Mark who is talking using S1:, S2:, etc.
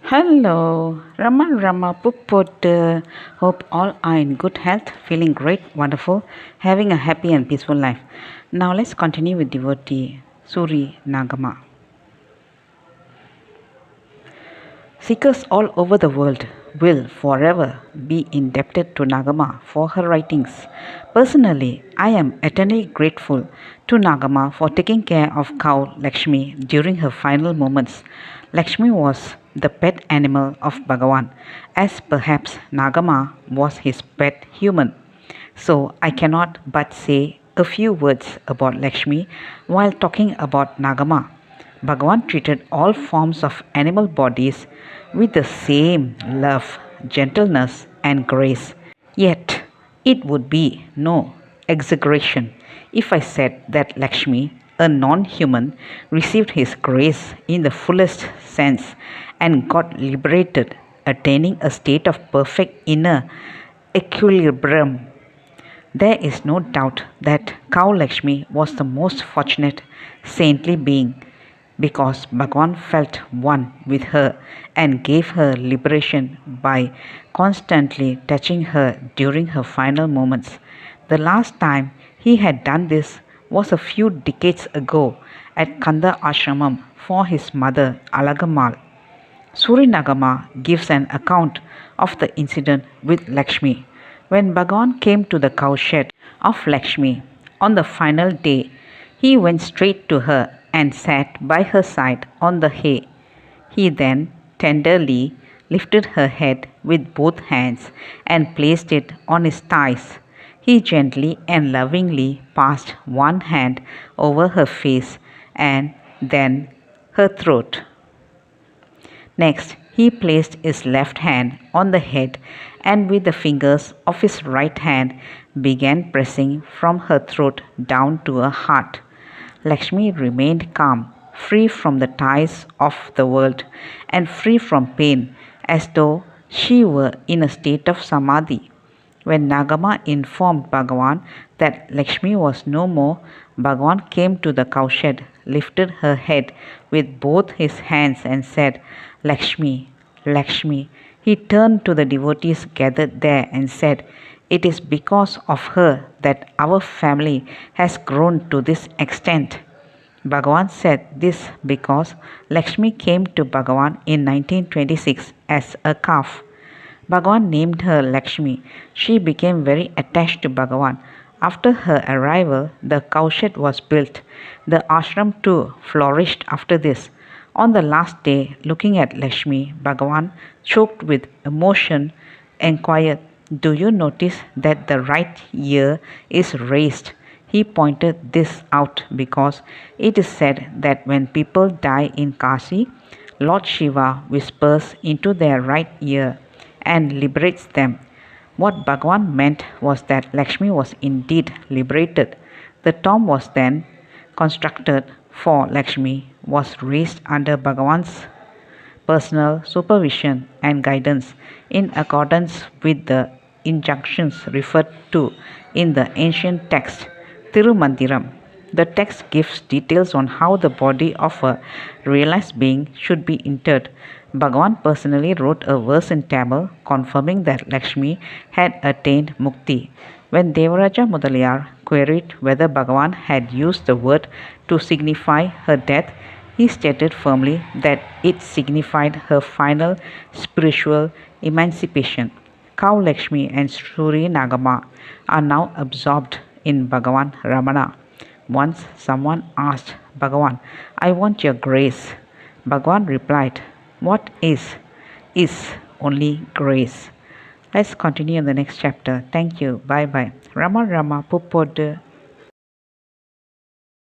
S1: Hello, Rama Puppotu. Hope all are in good health, feeling great, wonderful, having a happy and peaceful life. Now let's continue with devotee Suri Nagama. Seekers all over the world will forever be indebted to Nagama for her writings. Personally, I am eternally grateful to Nagama for taking care of cow Lakshmi during her final moments. Lakshmi was the pet animal of Bhagavan, as perhaps Nagama was his pet human. So I cannot but say a few words about Lakshmi while talking about Nagama. Bhagavan treated all forms of animal bodies with the same love, gentleness, and grace. Yet, it would be no exaggeration if I said that Lakshmi, a non human, received his grace in the fullest sense and got liberated, attaining a state of perfect inner equilibrium. There is no doubt that Cow Lakshmi was the most fortunate saintly being because Bhagwan felt one with her and gave her liberation by constantly touching her during her final moments. The last time he had done this was a few decades ago at Kanda Ashramam for his mother Alagammal. Surinagama gives an account of the incident with Lakshmi. When Bhagavan came to the cowshed of Lakshmi on the final day, he went straight to her and sat by her side on the hay. He then tenderly lifted her head with both hands and placed it on his thighs. He gently and lovingly passed one hand over her face and then her throat. Next, he placed his left hand on the head and with the fingers of his right hand began pressing from her throat down to her heart. Lakshmi remained calm, free from the ties of the world and free from pain, as though she were in a state of samadhi. When Nagama informed Bhagavan that Lakshmi was no more, Bhagavan came to the cowshed, lifted her head with both his hands and said, Lakshmi, Lakshmi. He turned to the devotees gathered there and said, It is because of her that our family has grown to this extent. Bhagavan said this because Lakshmi came to Bhagavan in 1926 as a calf. Bhagavan named her Lakshmi. She became very attached to Bhagavan. After her arrival, the cowshed was built. The ashram too flourished after this. On the last day, looking at Lakshmi, Bhagavan, choked with emotion, inquired, Do you notice that the right ear is raised? He pointed this out because it is said that when people die in Kasi, Lord Shiva whispers into their right ear and liberates them. What Bhagavan meant was that Lakshmi was indeed liberated. The tomb was then constructed for Lakshmi, was raised under Bhagavan's personal supervision and guidance in accordance with the injunctions referred to in the ancient text Tirumandiram. The text gives details on how the body of a realized being should be interred. Bhagavan personally wrote a verse in Tamil confirming that Lakshmi had attained mukti. When Devaraja Mudaliar queried whether Bhagavan had used the word to signify her death, he stated firmly that it signified her final spiritual emancipation. Cow Lakshmi and Suri Nagama are now absorbed in Bhagavan Ramana. Once someone asked Bhagavan, I want your grace. Bhagavan replied, What is only grace. Let's continue in the next chapter. Thank you. Bye bye. Rama Puppodu.